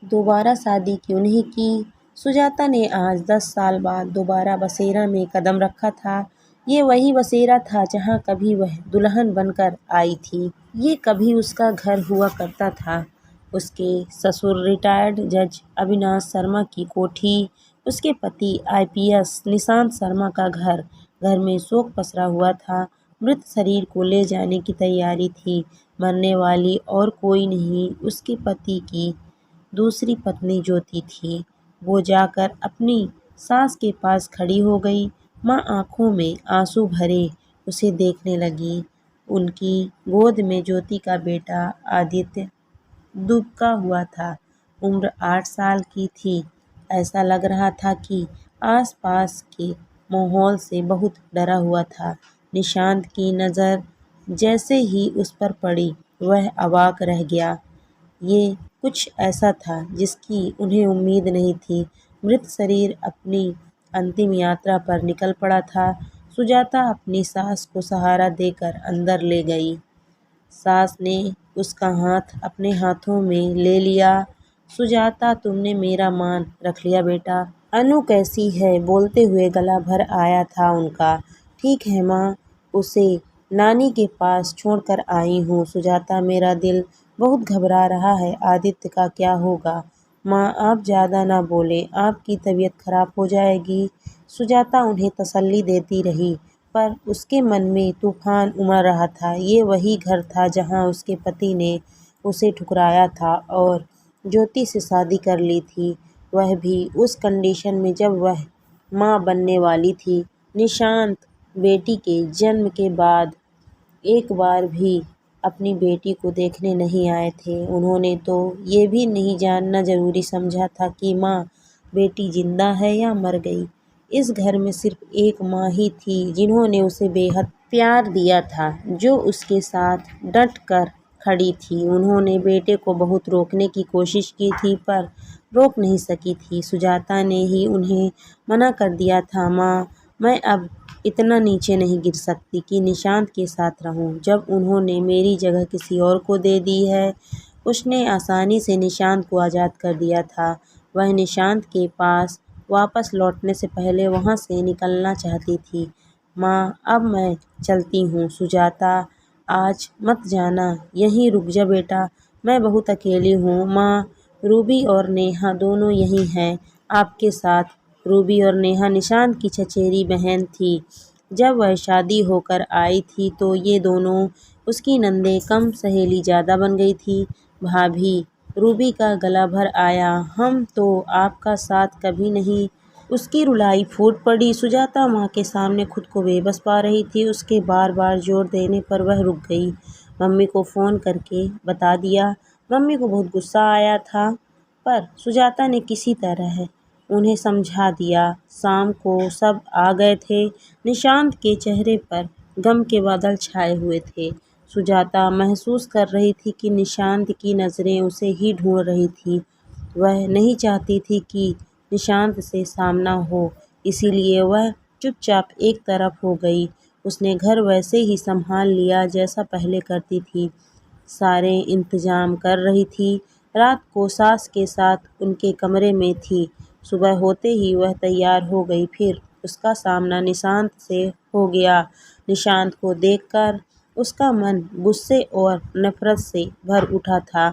दोबारा शादी क्यों नहीं की? सुजाता ने आज 10 साल बाद दोबारा बसेरा में कदम रखा था। ये वही बसेरा था जहाँ कभी वह दुल्हन बनकर आई थी। ये कभी उसका घर हुआ करता था। उसके ससुर रिटायर्ड जज अविनाश शर्मा की कोठी, उसके पति आईपीएस निशांत शर्मा का घर। घर में शोक पसरा हुआ था। मृत शरीर को ले जाने की तैयारी थी। मरने वाली और कोई नहीं, उसके पति की दूसरी पत्नी ज्योति थी। वो जाकर अपनी सास के पास खड़ी हो गई। माँ आंखों में आंसू भरे उसे देखने लगी। उनकी गोद में ज्योति का बेटा आदित्य दुबका हुआ था। उम्र 8 साल की थी। ऐसा लग रहा था कि आसपास के माहौल से बहुत डरा हुआ था। निशांत की नज़र जैसे ही उस पर पड़ी, वह अवाक रह गया। ये कुछ ऐसा था जिसकी उन्हें उम्मीद नहीं थी। मृत शरीर अपनी अंतिम यात्रा पर निकल पड़ा था। सुजाता अपनी सास को सहारा देकर अंदर ले गई। सास ने उसका हाथ अपने हाथों में ले लिया। सुजाता, तुमने मेरा मान रख लिया बेटा। अनु कैसी है? बोलते हुए गला भर आया था उनका। ठीक है माँ, उसे नानी के पास छोड़कर आई हूँ। सुजाता, मेरा दिल बहुत घबरा रहा है। आदित्य का क्या होगा? माँ, आप ज़्यादा ना बोलें, आपकी तबीयत खराब हो जाएगी। सुजाता उन्हें तसल्ली देती रही, पर उसके मन में तूफान उमड़ रहा था। ये वही घर था जहाँ उसके पति ने उसे ठुकराया था और ज्योति से शादी कर ली थी, वह भी उस कंडीशन में जब वह माँ बनने वाली थी। निशांत बेटी के जन्म के बाद एक बार भी अपनी बेटी को देखने नहीं आए थे। उन्होंने तो ये भी नहीं जानना जरूरी समझा था कि माँ बेटी जिंदा है या मर गई। इस घर में सिर्फ एक माँ ही थी जिन्होंने उसे बेहद प्यार दिया था, जो उसके साथ डट कर खड़ी थी। उन्होंने बेटे को बहुत रोकने की कोशिश की थी, पर रोक नहीं सकी थी। सुजाता ने ही उन्हें मना कर दिया था, माँ मैं अब इतना नीचे नहीं गिर सकती कि निशांत के साथ रहूं। जब उन्होंने मेरी जगह किसी और को दे दी है। उसने आसानी से निशांत को आज़ाद कर दिया था। वह निशांत के पास वापस लौटने से पहले वहाँ से निकलना चाहती थी। माँ, अब मैं चलती हूँ। सुजाता, आज मत जाना, यहीं रुक जा बेटा, मैं बहुत अकेली हूँ। माँ, रूबी और नेहा दोनों यहीं हैं आपके साथ। रूबी और नेहा निशांत की चचेरी बहन थी। जब वह शादी होकर आई थी तो ये दोनों उसकी नंदें कम सहेली ज़्यादा बन गई थी। भाभी, रूबी का गला भर आया, हम तो आपका साथ कभी नहीं। उसकी रुलाई फूट पड़ी। सुजाता माँ के सामने खुद को बेबस पा रही थी। उसके बार बार जोर देने पर वह रुक गई। मम्मी को फ़ोन करके बता दिया। मम्मी को बहुत गुस्सा आया था, पर सुजाता ने किसी तरह उन्हें समझा दिया। शाम को सब आ गए थे। निशांत के चेहरे पर गम के बादल छाए हुए थे। सुजाता महसूस कर रही थी कि निशांत की नज़रें उसे ही ढूंढ रही थी। वह नहीं चाहती थी कि निशांत से सामना हो, इसीलिए वह चुपचाप एक तरफ हो गई। उसने घर वैसे ही संभाल लिया जैसा पहले करती थी। सारे इंतजाम कर रही थी। रात को सास के साथ उनके कमरे में थी। सुबह होते ही वह तैयार हो गई। फिर उसका सामना निशांत से हो गया। निशांत को देखकर उसका मन गुस्से और नफरत से भर उठा था,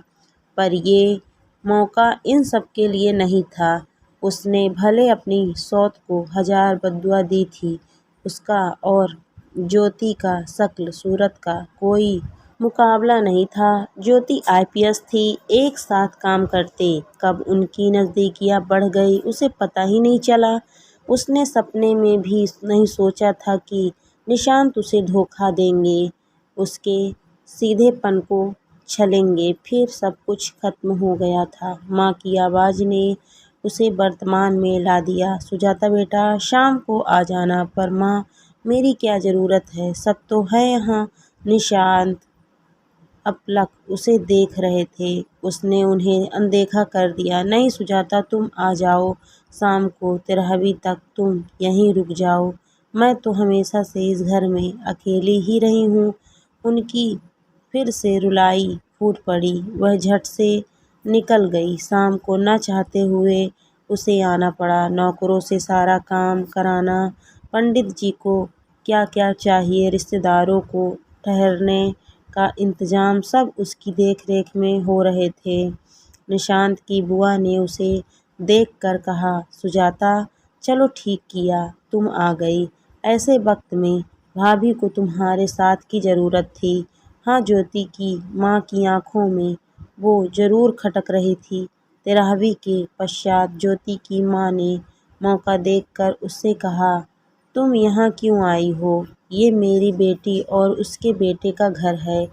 पर ये मौका इन सब के लिए नहीं था। उसने भले अपनी सौत को 1000 बद्दुआ दी थी। उसका और ज्योति का शक्ल सूरत का कोई मुकाबला नहीं था। ज्योति आईपीएस थी, एक साथ काम करते। कब उनकी नज़दीकियाँ बढ़ गई उसे पता ही नहीं चला। उसने सपने में भी नहीं सोचा था कि निशांत उसे धोखा देंगे, उसके सीधेपन को छलेंगे। फिर सब कुछ खत्म हो गया था। माँ की आवाज़ ने उसे वर्तमान में ला दिया। सुजाता बेटा, शाम को आ जाना। पर माँ, मेरी क्या ज़रूरत है, सब तो है यहाँ। निशांत अपलक उसे देख रहे थे। उसने उन्हें अनदेखा कर दिया। नहीं सुजाता, तुम आ जाओ। शाम को तिरहवी तक तुम यहीं रुक जाओ। मैं तो हमेशा से इस घर में अकेली ही रही हूँ। उनकी फिर से रुलाई फूट पड़ी। वह झट से निकल गई। शाम को न चाहते हुए उसे आना पड़ा। नौकरों से सारा काम कराना, पंडित जी को क्या क्या चाहिए, रिश्तेदारों को ठहरने का इंतजाम सब उसकी देखरेख में हो रहे थे। निशांत की बुआ ने उसे देखकर कहा, सुजाता, चलो ठीक किया तुम आ गई। ऐसे वक्त में भाभी को तुम्हारे साथ की ज़रूरत थी। हाँ, ज्योति की माँ की आंखों में वो जरूर खटक रही थी। 13वीं के पश्चात ज्योति की माँ ने मौका देखकर उससे कहा, तुम यहाँ क्यों आई हो? ये मेरी बेटी और उसके बेटे का घर है।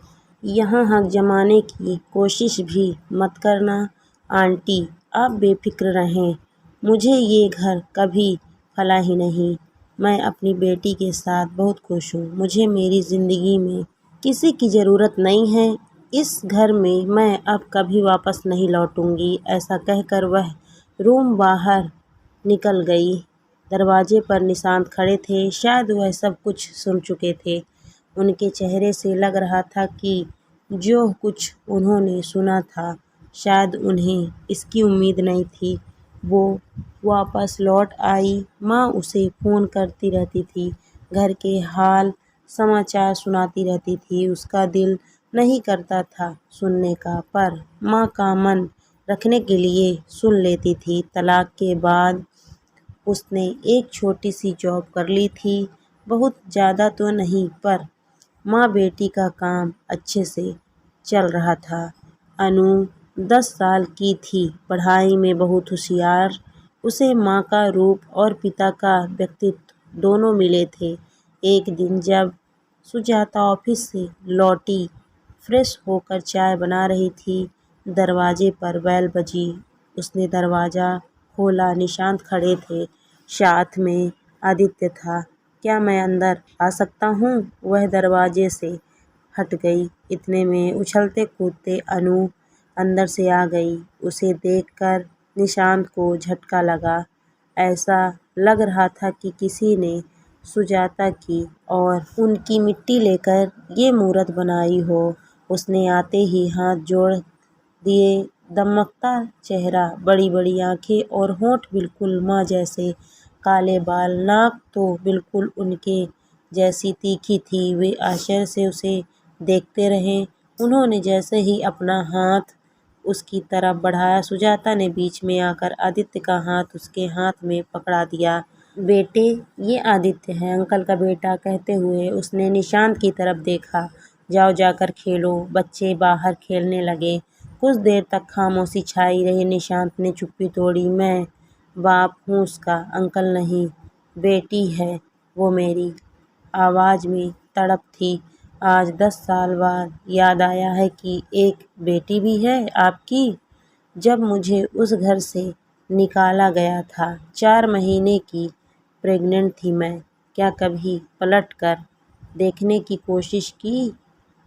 यहाँ हक जमाने की कोशिश भी मत करना। आंटी, आप बेफिक्र रहें। मुझे ये घर कभी फला ही नहीं। मैं अपनी बेटी के साथ बहुत खुश हूँ। मुझे मेरी ज़िंदगी में किसी की ज़रूरत नहीं है। इस घर में मैं अब कभी वापस नहीं लौटूंगी। ऐसा कहकर वह रूम बाहर निकल गई। दरवाजे पर निशांत खड़े थे। शायद वह सब कुछ सुन चुके थे। उनके चेहरे से लग रहा था कि जो कुछ उन्होंने सुना था शायद उन्हें इसकी उम्मीद नहीं थी। वो वापस लौट आई। माँ उसे फ़ोन करती रहती थी, घर के हाल समाचार सुनाती रहती थी। उसका दिल नहीं करता था सुनने का, पर माँ का मन रखने के लिए सुन लेती थी। तलाक के बाद उसने एक छोटी सी जॉब कर ली थी, बहुत ज़्यादा तो नहीं, पर माँ बेटी का काम अच्छे से चल रहा था। अनु 10 साल की थी, पढ़ाई में बहुत होशियार। उसे माँ का रूप और पिता का व्यक्तित्व दोनों मिले थे। एक दिन जब सुजाता ऑफिस से लौटी, फ्रेश होकर चाय बना रही थी, दरवाजे पर बेल बजी। उसने दरवाज़ा खोला। निशांत खड़े थे, साथ में आदित्य था। क्या मैं अंदर आ सकता हूँ? वह दरवाजे से हट गई। इतने में उछलते कूदते अनु अंदर से आ गई। उसे देखकर निशांत को झटका लगा। ऐसा लग रहा था कि किसी ने सुजाता की और उनकी मिट्टी लेकर ये मूरत बनाई हो। उसने आते ही हाथ जोड़ दिए। दमकता चेहरा, बड़ी बड़ी आंखें और होंठ बिल्कुल माँ जैसे, काले बाल, नाक तो बिल्कुल उनके जैसी तीखी थी। वे आश्चर्य से उसे देखते रहे। उन्होंने जैसे ही अपना हाथ उसकी तरफ बढ़ाया, सुजाता ने बीच में आकर आदित्य का हाथ उसके हाथ में पकड़ा दिया। बेटे, ये आदित्य है, अंकल का बेटा, कहते हुए उसने निशांत की तरफ देखा। जाओ जाकर खेलो। बच्चे बाहर खेलने लगे। कुछ देर तक खामोशी छाई रही। निशांत ने चुप्पी तोड़ी। मैं बाप हूँ उसका, अंकल नहीं। बेटी है वो मेरी। आवाज़ में तड़प थी। आज 10 साल बाद याद आया है कि एक बेटी भी है आपकी। जब मुझे उस घर से निकाला गया था, 4 महीने की प्रेग्नेंट थी मैं। क्या कभी पलट कर देखने की कोशिश की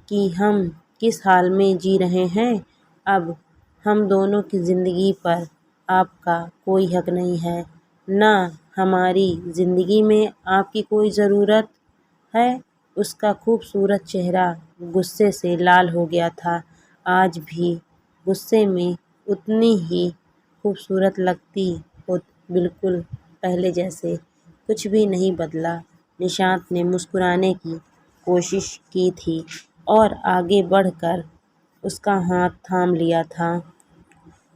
कि हम किस हाल में जी रहे हैं? अब हम दोनों की ज़िंदगी पर आपका कोई हक नहीं है, ना हमारी ज़िंदगी में आपकी कोई ज़रूरत है। उसका खूबसूरत चेहरा गुस्से से लाल हो गया था। आज भी गुस्से में उतनी ही खूबसूरत लगती हो, बिल्कुल पहले जैसे। कुछ भी नहीं बदला। निशांत ने मुस्कुराने की कोशिश की थी और आगे बढ़कर उसका हाथ थाम लिया था।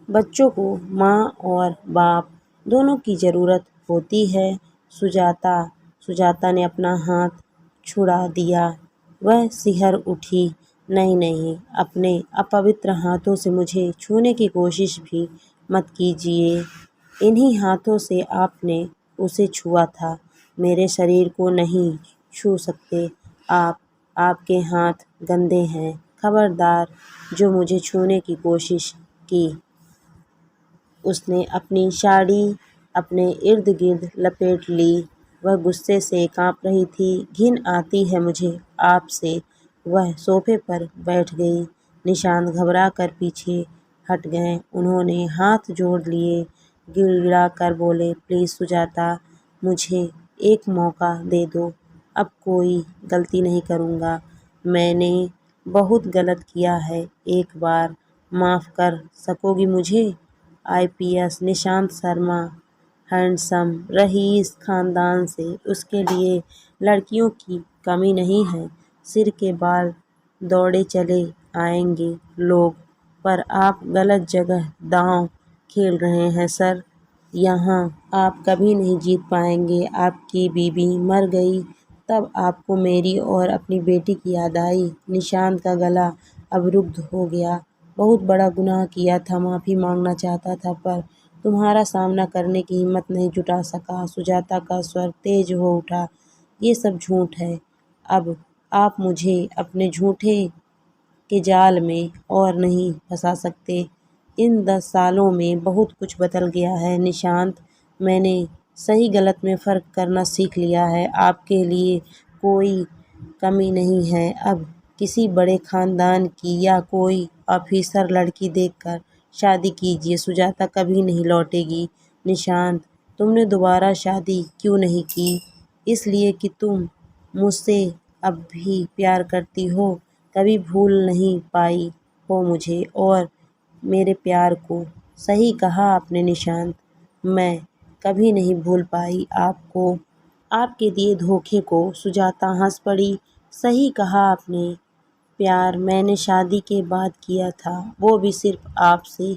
बच्चों को माँ और बाप दोनों की ज़रूरत होती है। सुजाता सुजाता ने अपना हाथ छुड़ा दिया। वह सिहर उठी। नहीं नहीं, अपने अपवित्र हाथों से मुझे छूने की कोशिश भी मत कीजिए। इन्हीं हाथों से आपने उसे छुआ था। मेरे शरीर को नहीं छू सकते आप। आपके हाथ गंदे हैं। खबरदार जो मुझे छूने की कोशिश की। उसने अपनी साड़ी अपने इर्द गिर्द लपेट ली। वह गुस्से से कांप रही थी। घिन आती है मुझे आपसे। वह सोफे पर बैठ गई। निशांत घबरा कर पीछे हट गए। उन्होंने हाथ जोड़ लिए, गिड़गिड़ाकर बोले, प्लीज़ सुजाता, मुझे एक मौका दे दो। अब कोई गलती नहीं करूँगा। मैंने बहुत गलत किया है। एक बार माफ़ कर सकोगी मुझे? IPS Nishant Sharma, handsome, rice खानदान से, उसके लिए लड़कियों की कमी नहीं है। सिर के बाल दौड़े चले आएंगे लोग, पर आप गलत जगह दांव खेल रहे हैं सर। यहाँ आप कभी नहीं जीत पाएंगे। आपकी बीवी मर गई, तब आपको मेरी और अपनी बेटी की याद आई। निशांत का गला अवरुद्ध हो गया। बहुत बड़ा गुनाह किया था, माफ़ी मांगना चाहता था, पर तुम्हारा सामना करने की हिम्मत नहीं जुटा सका। सुजाता का स्वर तेज हो उठा। ये सब झूठ है। अब आप मुझे अपने झूठे के जाल में और नहीं फंसा सकते। इन 10 सालों में बहुत कुछ बदल गया है निशांत। मैंने सही गलत में फ़र्क करना सीख लिया है। आपके लिए कोई कमी नहीं है अब। किसी बड़े ख़ानदान की या कोई ऑफ़िसर लड़की देखकर शादी कीजिए। सुजाता कभी नहीं लौटेगी। निशांत, तुमने दोबारा शादी क्यों नहीं की? इसलिए कि तुम मुझसे अब भी प्यार करती हो। कभी भूल नहीं पाई हो मुझे और मेरे प्यार को। सही कहा आपने निशांत, मैं कभी नहीं भूल पाई आपको, आपके दिए धोखे को। सुजाता हंस पड़ी। सही कहा आपने। प्यार मैंने शादी के बाद किया था, वो भी सिर्फ आपसे,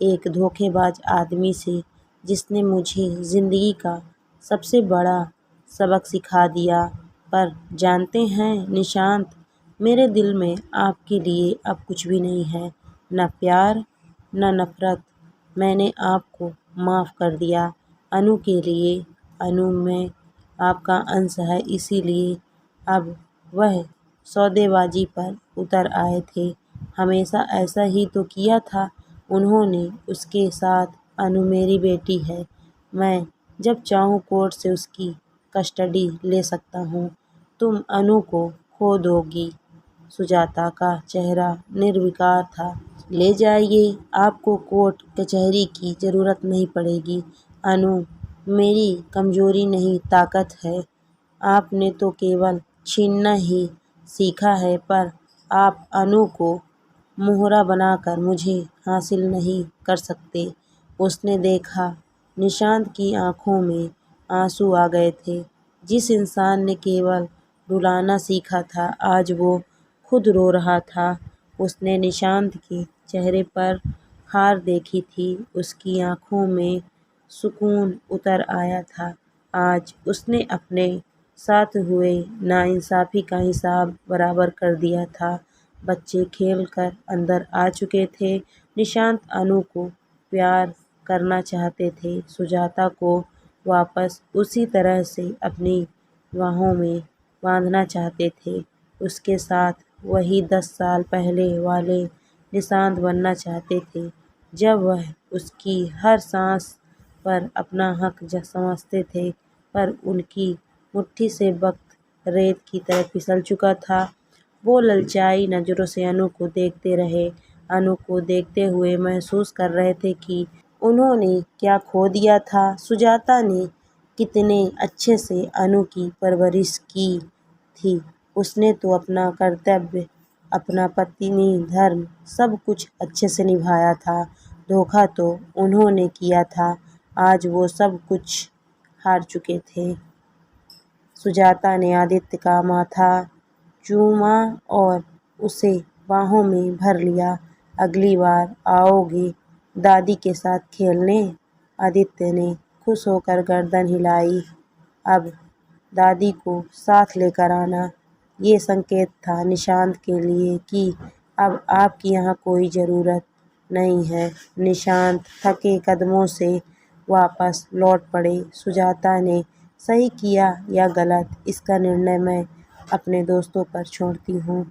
एक धोखेबाज आदमी से, जिसने मुझे ज़िंदगी का सबसे बड़ा सबक सिखा दिया। पर जानते हैं निशांत, मेरे दिल में आपके लिए अब कुछ भी नहीं है, न प्यार न नफ़रत। मैंने आपको माफ़ कर दिया अनु के लिए। अनु में आपका अंश है, इसीलिए अब वह सौदेबाजी पर उतर आए थे। हमेशा ऐसा ही तो किया था उन्होंने उसके साथ। अनु मेरी बेटी है, मैं जब चाहूँ कोर्ट से उसकी कस्टडी ले सकता हूँ। तुम अनु को खो दोगी। सुजाता का चेहरा निर्विकार था। ले जाइए, आपको कोर्ट कचहरी की ज़रूरत नहीं पड़ेगी। अनु मेरी कमज़ोरी नहीं, ताकत है। आपने तो केवल छीनना ही सीखा है, पर आप अनु को मोहरा बनाकर मुझे हासिल नहीं कर सकते। उसने देखा, निशांत की आंखों में आंसू आ गए थे। जिस इंसान ने केवल रुलाना सीखा था, आज वो खुद रो रहा था। उसने निशांत के चेहरे पर हार देखी थी, उसकी आंखों में सुकून उतर आया था। आज उसने अपने साथ हुए नाइंसाफ़ी का हिसाब बराबर कर दिया था। बच्चे खेल कर अंदर आ चुके थे। निशांत अनु को प्यार करना चाहते थे, सुजाता को वापस उसी तरह से अपनी बाहों में बांधना चाहते थे। उसके साथ वही 10 साल पहले वाले निशांत बनना चाहते थे, जब वह उसकी हर सांस पर अपना हक समझते थे। पर उनकी मुट्ठी से वक्त रेत की तरह फिसल चुका था। वो ललचाई नज़रों से अनु को देखते रहे। अनु को देखते हुए महसूस कर रहे थे कि उन्होंने क्या खो दिया था। सुजाता ने कितने अच्छे से अनु की परवरिश की थी। उसने तो अपना कर्तव्य, अपना पत्नी धर्म सब कुछ अच्छे से निभाया था। धोखा तो उन्होंने किया था। आज वो सब कुछ हार चुके थे। सुजाता ने आदित्य का माथा चूमा और उसे बाहों में भर लिया। अगली बार आओगे दादी के साथ खेलने? आदित्य ने खुश होकर गर्दन हिलाई। अब दादी को साथ लेकर आना। ये संकेत था निशांत के लिए कि अब आपकी यहाँ कोई ज़रूरत नहीं है। निशांत थके कदमों से वापस लौट पड़े। सुजाता ने सही किया या गलत, इसका निर्णय मैं अपने दोस्तों पर छोड़ती हूँ।